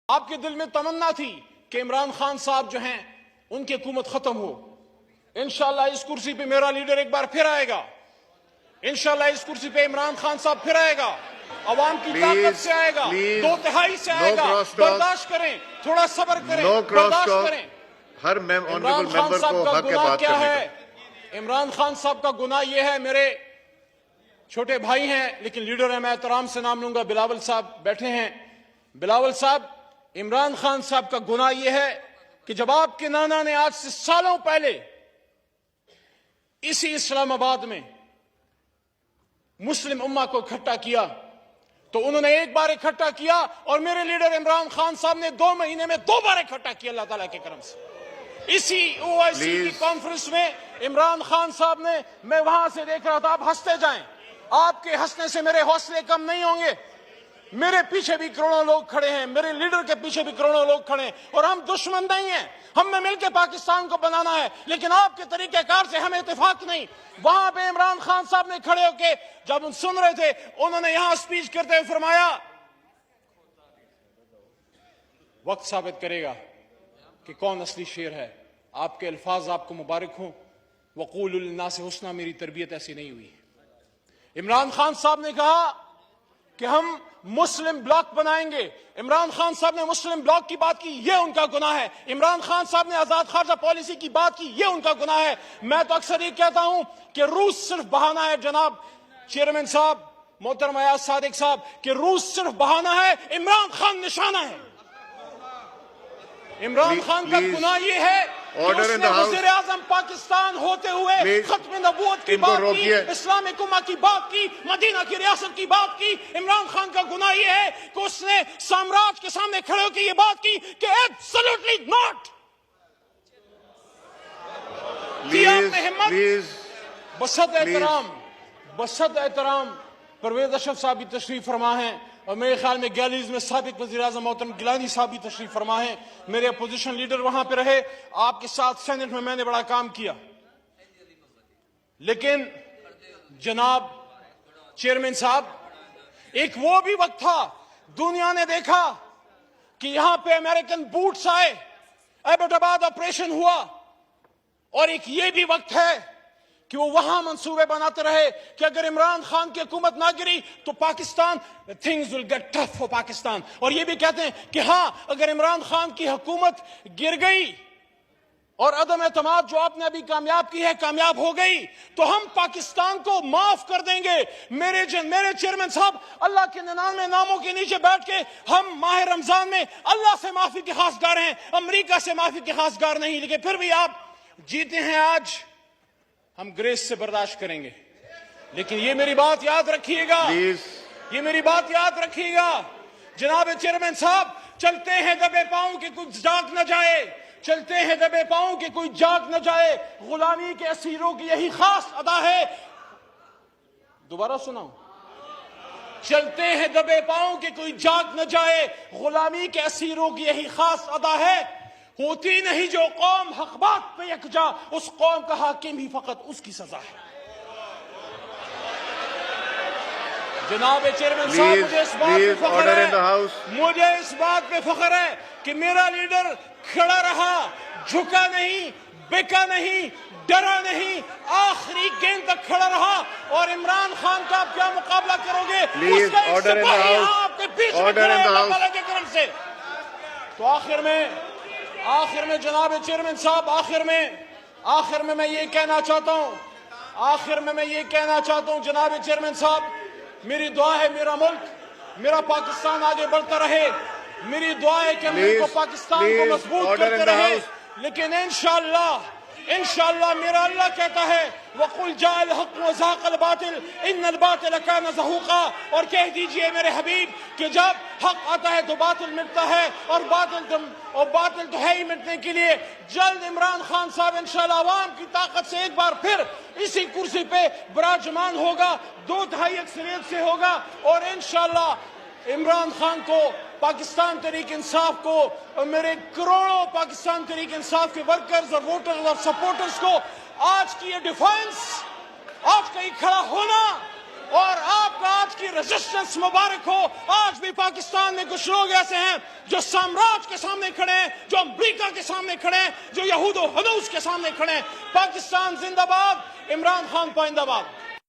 آپ کے دل میں تمنا تھی کہ عمران خان صاحب جو ہیں ان کی حکومت ختم ہو. انشاءاللہ اس کرسی پہ میرا لیڈر ایک بار پھر آئے گا. انشاءاللہ اس کرسی پہ عمران خان صاحب پھر آئے گا. عوام کی طاقت سے آئے گا, 2/3 سے آئے گا. برداشت کریں, تھوڑا صبر کریں, برداشت کریں. ہر عمران خان صاحب کا گناہ کیا ہے؟ عمران خان صاحب کا گناہ یہ ہے, میرے چھوٹے بھائی ہیں لیکن لیڈر ہیں, میں احترام سے نام لوں گا, بلاول صاحب بیٹھے ہیں. بلاول صاحب, عمران خان صاحب کا گناہ یہ ہے کہ جب آپ کے نانا نے آج سے سالوں پہلے اسی اسلام آباد میں مسلم امہ کو اکٹھا کیا تو انہوں نے ایک بار اکٹھا کیا اور میرے لیڈر عمران خان صاحب نے 2 مہینے میں 2 بار اکٹھا کیا اللہ تعالیٰ کے کرم سے. اسی OIC کی کانفرنس میں عمران خان صاحب نے, میں وہاں سے دیکھ رہا تھا, آپ ہنستے جائیں, آپ کے ہنسنے سے میرے حوصلے کم نہیں ہوں گے. میرے پیچھے بھی کروڑوں لوگ کھڑے ہیں, میرے لیڈر کے پیچھے بھی کروڑوں لوگ کھڑے ہیں, اور ہم دشمن نہیں ہیں. ہم نے مل کے پاکستان کو بنانا ہے, لیکن آپ کے طریقہ کار سے ہمیں اتفاق نہیں. وہاں پہ عمران خان صاحب نے کھڑے ہو کے جب سن رہے تھے, انہوں نے یہاں سپیچ کرتے ہوئے فرمایا, وقت ثابت کرے گا کہ کون اصلی شیر ہے. آپ کے الفاظ آپ کو مبارک ہوں. وقولوا للناس حسنا, میری تربیت ایسی نہیں ہوئی. عمران خان صاحب نے کہا کہ ہم مسلم بلاک بنائیں گے. عمران خان صاحب نے مسلم بلاک کی بات کی, یہ ان کا گناہ ہے. عمران خان صاحب نے آزاد خارجہ پالیسی کی بات کی, یہ ان کا گناہ ہے. میں تو اکثر یہ کہتا ہوں کہ روس صرف بہانہ ہے. جناب چیئرمین صاحب, محترم ایاز صادق صاحب, کہ روس صرف بہانہ ہے, عمران خان نشانہ ہے. عمران خان کا گناہ یہ ہے کہ اس نے وزیر اعظم پاکستان ہوتے ہوئے ختم نبوت کی بات کی, اسلامک امہ کی بات کی, مدینہ کی ریاست کی بات کی. عمران خان کا گناہ یہ ہے کہ اس نے سامراج کے سامنے کھڑے ہو کے یہ بات کی کہ ایبسولوٹلی ناٹ. بسط احترام پرویز اشرف صاحب بھی تشریف فرما ہیں, اور میرے خیال میں گیلریز میں سابق وزیر اعظم محترم گیلانی صاحب بھی تشریف فرما ہیں. میرے اپوزیشن لیڈر وہاں پہ رہے, آپ کے ساتھ سینٹ میں نے بڑا کام کیا. لیکن جناب چیئرمین صاحب, ایک وہ بھی وقت تھا دنیا نے دیکھا کہ یہاں پہ امریکن بوٹس آئے, ایبٹ آباد آپریشن ہوا, اور ایک یہ بھی وقت ہے کہ وہ وہاں منصوبے بناتے رہے کہ اگر عمران خان کی حکومت نہ گری تو Pakistan, things will get tough for Pakistan. اور یہ بھی کہتے ہیں کہ ہاں اگر عمران خان کی حکومت گر گئی اور عدم اعتماد جو آپ نے ابھی کامیاب کی ہے کامیاب ہو گئی تو ہم پاکستان کو معاف کر دیں گے. میرے چیئرمین صاحب, اللہ کے 99 ناموں کے نیچے بیٹھ کے ہم ماہ رمضان میں اللہ سے معافی کے خواستگار ہیں, امریکہ سے معافی کے خواستگار نہیں. لیکن پھر بھی آپ جیتے ہیں آج, ہم گریس سے برداشت کریں گے. لیکن یہ میری بات یاد رکھیے گا, یہ میری بات یاد رکھیے گا جناب چیئرمین صاحب, چلتے ہیں دبے پاؤں کہ کوئی جاگ نہ جائے, چلتے ہیں دبے پاؤں کہ کوئی جاگ نہ جائے. غلامی کے اسیروں کی یہی خاص ادا ہے. دوبارہ سناؤں, چلتے ہیں دبے پاؤں کہ کوئی جاگ نہ جائے, غلامی کے اسیروں کی یہی خاص ادا ہے. ہوتی نہیں جو قوم حق بات پہ یکجا, اس قوم کا حاکم ہی فقط اس کی سزا ہے. جناب چیئرمین صاحب, مجھے اس بات پہ فخر ہے, مجھے اس بات پہ فخر ہے کہ میرا لیڈر کھڑا رہا, جھکا نہیں, بکا نہیں, ڈرا نہیں, آخری گیند تک کھڑا رہا. اور عمران خان کا آپ کیا مقابلہ کرو گے, اس کا ایک سپاہی آپ کے پیچھے کھڑے ہیں اللہ تعالیٰ کے کرم سے. تو آخر میں جناب چیئرمین صاحب, آخر میں یہ کہنا چاہتا ہوں, جناب چیئرمین صاحب, میری دعا ہے میرا ملک, میرا پاکستان آگے بڑھتا رہے. میری دعا ہے کہ ملک کو پاکستان کو مضبوط کرتے رہے. لیکن انشاءاللہ میرا اللہ کہتا ہے وَقُلْ جَاءَ الْحَقُّ وَزَهَقَ الْبَاطِلُ إِنَّ الْبَاطِلَ كَانَ زَهُوقًا. اور کہہ دیجئے میرے حبیب کہ جب حق آتا ہے تو باطل مٹتا ہے, اور باطل تو ہے ہی مٹنے کے لیے. جلد عمران خان صاحب انشاءاللہ عوام کی طاقت سے ایک بار پھر اسی کرسی پہ براجمان ہوگا, 2/3 اکثریت سے ہوگا, اور انشاءاللہ عمران خان کو, پاکستان تحریک انصاف کو, اور میرے کروڑوں پاکستان تحریک انصاف کے ورکرز اور ووٹرز اور سپورٹرز کو آج کی یہ ڈیفینس, آج کا یہ کھڑا ہونا اور آپ کا آج کی ریزسٹنس مبارک ہو. آج بھی پاکستان میں کچھ لوگ ایسے ہیں جو سامراج کے سامنے کھڑے ہیں, جو امریکہ کے سامنے کھڑے ہیں, جو یہود و ہنوز کے سامنے کھڑے ہیں. پاکستان زندہ باد, عمران خان پائندہ باد.